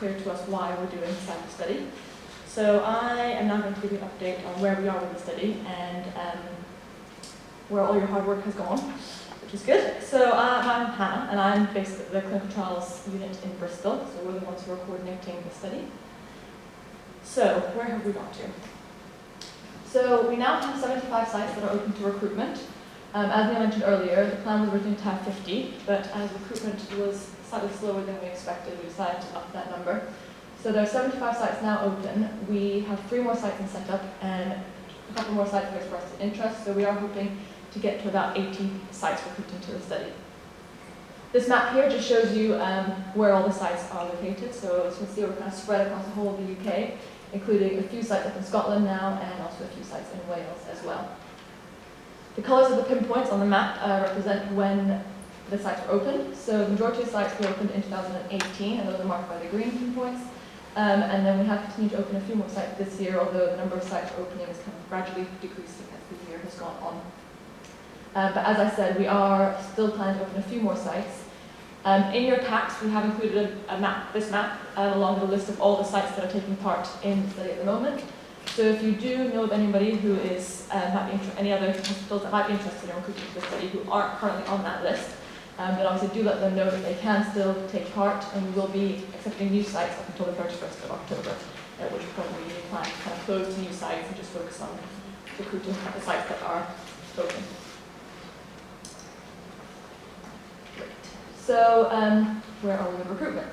clear to us why we're doing the CIPHER study. So I am now going to give you an update on where we are with the study and where all your hard work has gone, which is good. So I'm Hana, and I'm based at the Clinical Trials Unit in Bristol, so we're the ones who are coordinating the study. So where have we got to? So we now have 75 sites that are open to recruitment. As I mentioned earlier, the plan was originally to have 50, but as recruitment was slightly slower than we expected, we decided to up that number. So there are 75 sites now open. We have 3 more sites in setup and a couple more sites have expressed interest, so we are hoping to get to about 80 sites recruiting to the study. This map here just shows you where all the sites are located. So as you can see, we're kind of spread across the whole of the UK, including a few sites up in Scotland now and also a few sites in Wales as well. The colours of the pinpoints on the map represent when the sites were opened. So the majority of sites were opened in 2018, and those are marked by the green pinpoints. And then we have continued to open a few more sites this year, although the number of sites opening is kind of gradually decreasing as the year has gone on. But as I said, we are still planning to open a few more sites. In your packs, we have included this map along with a list of all the sites that are taking part in the study at the moment. So if you do know of anybody who is any other hospitals that might be interested in recruiting to the study who aren't currently on that list, then obviously do let them know that they can still take part, and we will be accepting new sites up until the 31st of October, at which point we plan to kind of close new sites and just focus on recruiting the sites that are open. Great. So where are we with recruitment?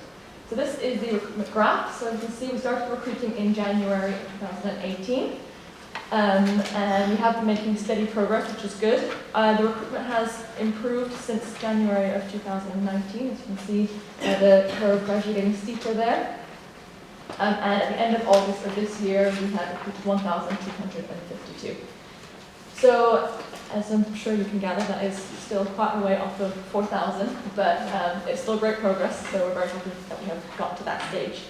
So this is the recruitment graph. So as you can see, we started recruiting in January of 2018. And we have been making steady progress, which is good. The recruitment has improved since January of 2019. As you can see, the curve gradually getting steeper there. And at the end of August of this year, we had recruited 1,252. So, as I'm sure you can gather, that is still quite a way off of 4,000, but it's still great progress, so we're very happy that we have got to that stage.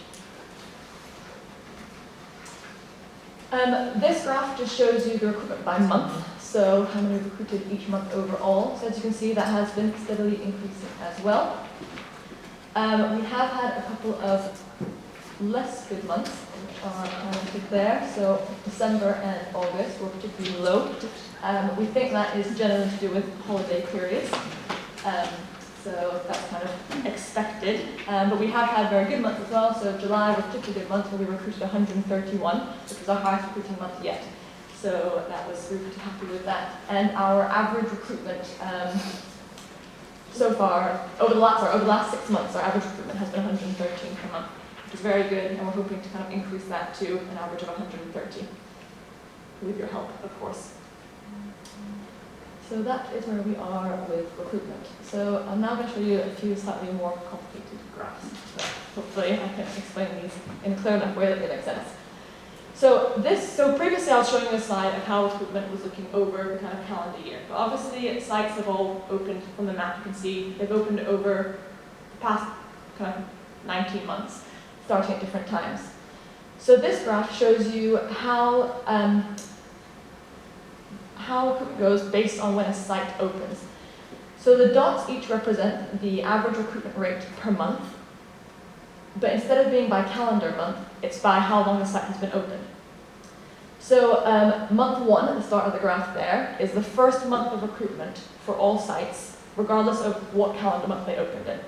This graph just shows you the recruitment by month, so how many recruited each month overall. So as you can see, that has been steadily increasing as well. We have had a couple of less good months, which are highlighted there. So December and August were particularly low. We think that is generally to do with holiday periods. So that's kind of expected. But we have had very good months as well. So July was a particularly good month where we recruited 131, which was our highest recruiting month yet. So we were pretty happy with that. And our average recruitment so far, over the last 6 months, our average recruitment has been 113 per month, which is very good. And we're hoping to kind of increase that to an average of 130, with your help, of course. So that is where we are with recruitment. So I'm now going to show you a few slightly more complicated graphs. So hopefully I can explain these in a clear enough way that they make sense. So previously I was showing you a slide of how recruitment was looking over the kind of calendar year. But obviously sites have all opened from the map. You can see they've opened over the past kind of 19 months, starting at different times. So this graph shows you how recruitment goes based on when a site opens. So the dots each represent the average recruitment rate per month, but instead of being by calendar month, it's by how long the site has been open. So month 1 at the start of the graph there is the first month of recruitment for all sites, regardless of what calendar month they opened in.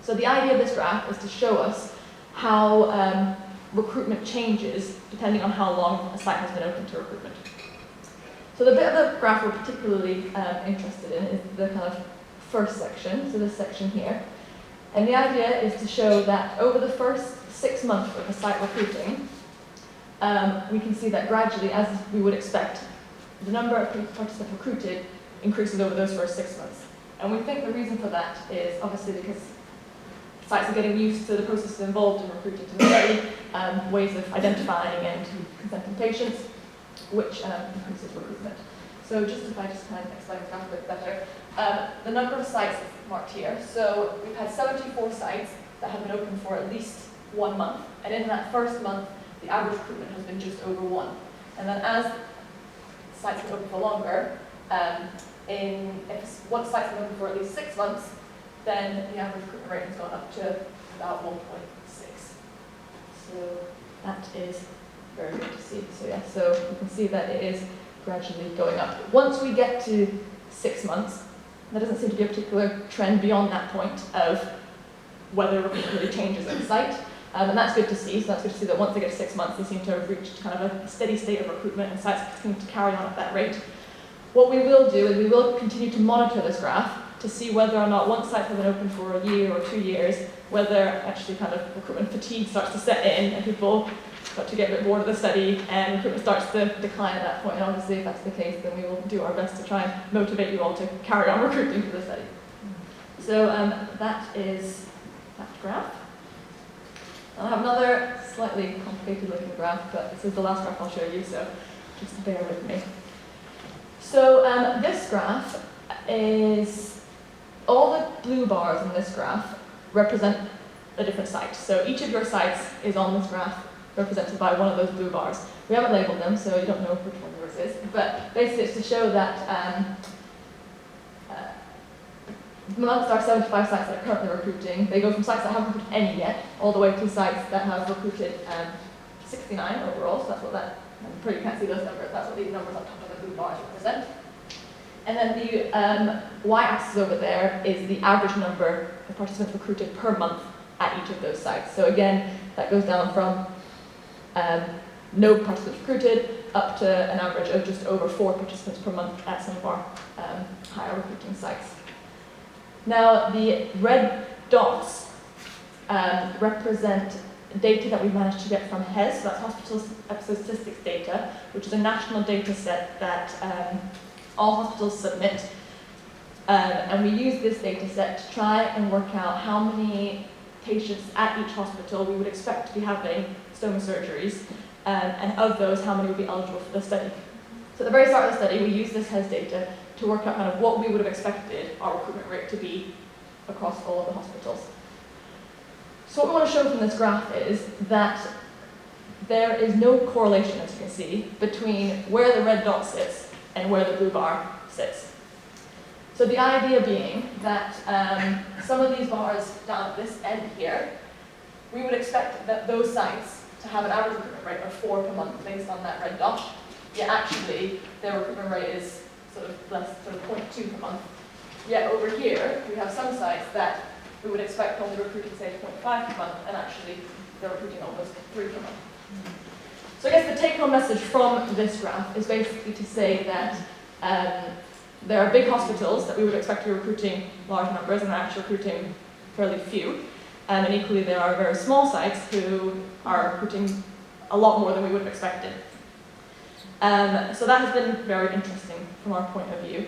So the idea of this graph is to show us how recruitment changes depending on how long a site has been open to recruitment. So the bit of the graph we're particularly interested in is the kind of first section, so this section here. And the idea is to show that over the first 6 months of the site recruiting, we can see that gradually, as we would expect, the number of participants recruited increases over those first 6 months. And we think the reason for that is obviously because sites are getting used to the processes involved in recruiting to the study, ways of identifying and consenting patients, which increases recruitment. So if I kind of explain the graph a bit better, the number of sites is marked here. So we've had 74 sites that have been open for at least 1 month, and in that first month, the average recruitment has been just over 1. And then as sites have been open for longer, once sites have been open for at least 6 months, then the average recruitment rate has gone up to about 1.6. So that is very good to see. So yeah, so you can see that it is gradually going up. Once we get to 6 months, there doesn't seem to be a particular trend beyond that point of whether recruitment really changes in site. And that's good to see. So that's good to see that once they get to 6 months, they seem to have reached kind of a steady state of recruitment and sites seem to carry on at that rate. What we will do is we will continue to monitor this graph to see whether or not once sites have been open for a year or 2 years, whether actually kind of recruitment fatigue starts to set in and people start to get a bit bored of the study and recruitment starts to decline at that point. And obviously if that's the case, then we will do our best to try and motivate you all to carry on recruiting for the study. So that is that graph. I'll have another slightly complicated looking graph, but this is the last graph I'll show you, so just bear with me. So this graph is, all the blue bars in this graph represent a different site. So each of your sites is on this graph represented by one of those blue bars. We haven't labeled them, so you don't know which one yours is, but basically it's to show that amongst our 75 sites that are currently recruiting, they go from sites that haven't recruited any yet, all the way to sites that have recruited 69 overall, so that's what that, I'm pretty can't see those numbers, that's what these numbers on top of the blue bars represent. And then the y-axis over there is the average number of participants recruited per month at each of those sites. So again, that goes down from no participants recruited up to an average of just over 4 participants per month at some of our higher recruiting sites. Now, the red dots represent data that we've managed to get from HES, so that's Hospital Episode Statistics data, which is a national data set that all hospitals submit. And we use this data set to try and work out how many patients at each hospital we would expect to be having stoma surgeries, and of those, how many would be eligible for the study. So at the very start of the study, we used this HES data to work out kind of what we would have expected our recruitment rate to be across all of the hospitals. So what we want to show from this graph is that there is no correlation, as you can see, between where the red dot sits and where the blue bar sits. So the idea being that some of these bars down at this end here, we would expect that those sites to have an average recruitment rate of 4 per month based on that red dot, yet actually their recruitment rate is sort of less, sort of 0.2 per month. Yet over here, we have some sites that we would expect only recruiting, say, 0.5 per month, and actually they're recruiting almost 3 per month. So I guess the take-home message from this graph is basically to say that there are big hospitals that we would expect to be recruiting large numbers and are actually recruiting fairly few. And equally, there are very small sites who are recruiting a lot more than we would have expected. So that has been very interesting from our point of view.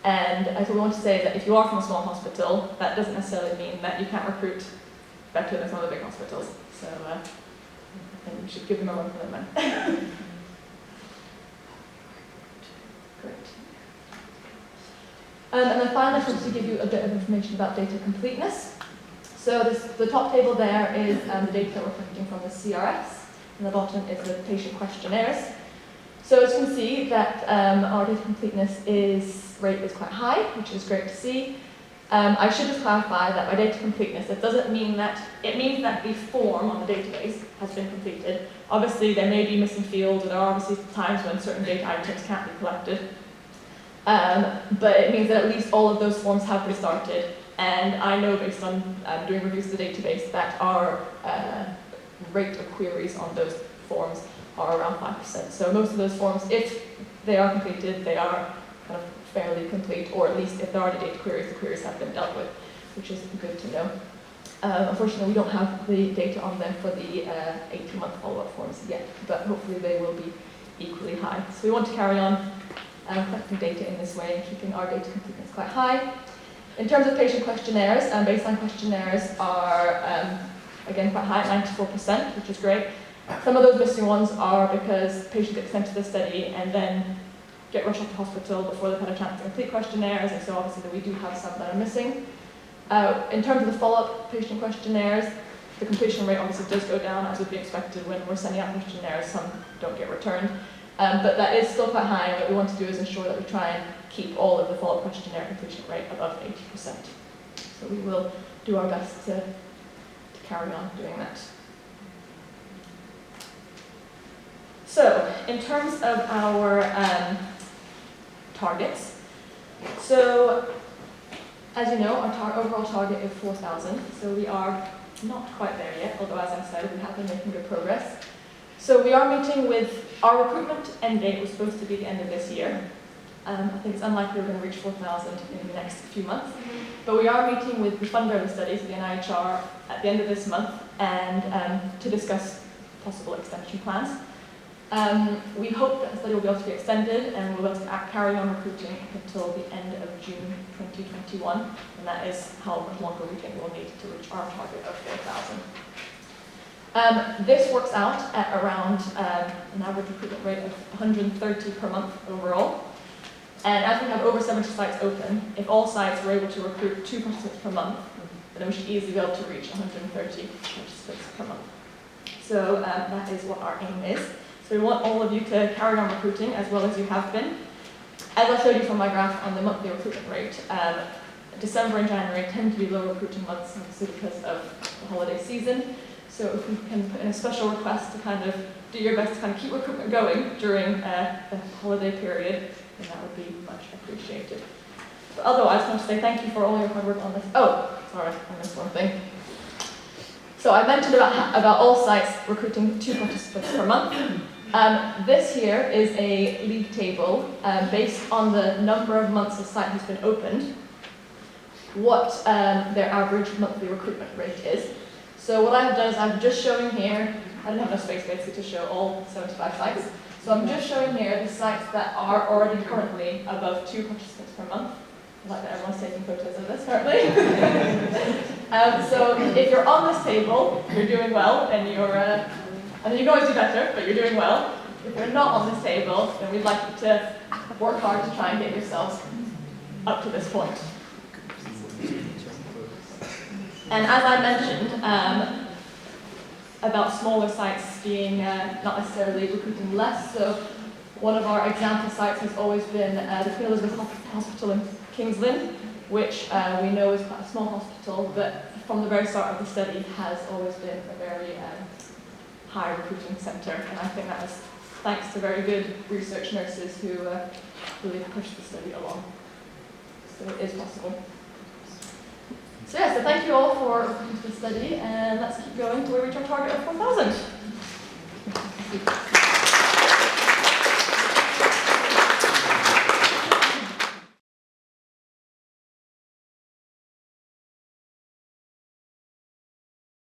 And I we want to say that if you are from a small hospital, that doesn't necessarily mean that you can't recruit better than some of the big hospitals. So I think we should give them a run for their money. Great. And then finally, I want to give you a bit of information about data completeness. So the top table there is the data that we're collecting from the CRS, and the bottom is the patient questionnaires. So as you can see that our data completeness rate is quite high, which is great to see. I should just clarify that by data completeness, it doesn't mean that, it means that the form on the database has been completed. Obviously there may be missing fields, or there are obviously times when certain data items can't be collected. But it means that at least all of those forms have been started. And I know based on doing reviews of the database that our rate of queries on those forms are around 5%. So most of those forms, if they are completed, they are kind of fairly complete, or at least if there are data queries, the queries have been dealt with, which is good to know. Unfortunately, we don't have the data on there for the 18-month follow-up forms yet, but hopefully they will be equally high. So we want to carry on collecting data in this way and keeping our data completeness quite high. In terms of patient questionnaires, baseline questionnaires are, again, quite high, 94%, which is great. Some of those missing ones are because patients get sent to the study and then get rushed off to hospital before they've had a chance to complete questionnaires, and so obviously we do have some that are missing. In terms of the follow-up patient questionnaires, the completion rate obviously does go down, as would be expected when we're sending out questionnaires. Some don't get returned. But that is still quite high, and what we want to do is ensure that we try and keep all of the follow-up questionnaire completion rate above 80%. So we will do our best to carry on doing that. So, in terms of our targets, so as you know, our overall target is 4,000, so we are not quite there yet, although as I said, we have been making good progress. So we are meeting with, our recruitment end date was supposed to be the end of this year. I think it's unlikely we're going to reach 4,000 in the next few months. But we are meeting with the funder of the studies, the NIHR, at the end of this month, and to discuss possible extension plans. We hope that the study will be able to be extended and we'll be able to carry on recruiting until the end of June 2021, and that is how much longer we think we'll need to reach our target of 4,000. This works out at around an average recruitment rate of 130 per month overall. And as we have over 70 sites open, if all sites were able to recruit 2 participants per month, then we should easily be able to reach 130 participants per month. So that is what our aim is. So we want all of you to carry on recruiting as well as you have been. As I showed you from my graph on the monthly recruitment rate, December and January tend to be low recruiting months because of the holiday season. So if we can put in a special request to kind of do your best to kind of keep recruitment going during the holiday period, then that would be much appreciated. But otherwise, I want to say thank you for all your hard work on this. Oh, sorry, I missed one thing. So I mentioned about all sites recruiting 2 participants per month. This here is a league table based on the number of months a site has been opened, what their average monthly recruitment rate is. So what I've done is I'm just showing here, I don't have enough space basically to show all 75 sites, so I'm just showing here the sites that are already currently above 2 participants per month. I like that everyone's taking photos of this currently. So if you're on this table, you're doing well, and and you can always do better, but you're doing well. If you're not on this table, then we'd like you to work hard to try and get yourselves up to this point. And as I mentioned, about smaller sites being not necessarily recruiting less, so one of our example sites has always been the Queen Elizabeth Hospital in King's Lynn, which we know is quite a small hospital, but from the very start of the study has always been a very high recruiting centre, and I think that is thanks to very good research nurses who really pushed the study along. So it is possible. So yeah, so thank you all for coming to the study, and let's keep going till we reach our target of 4,000.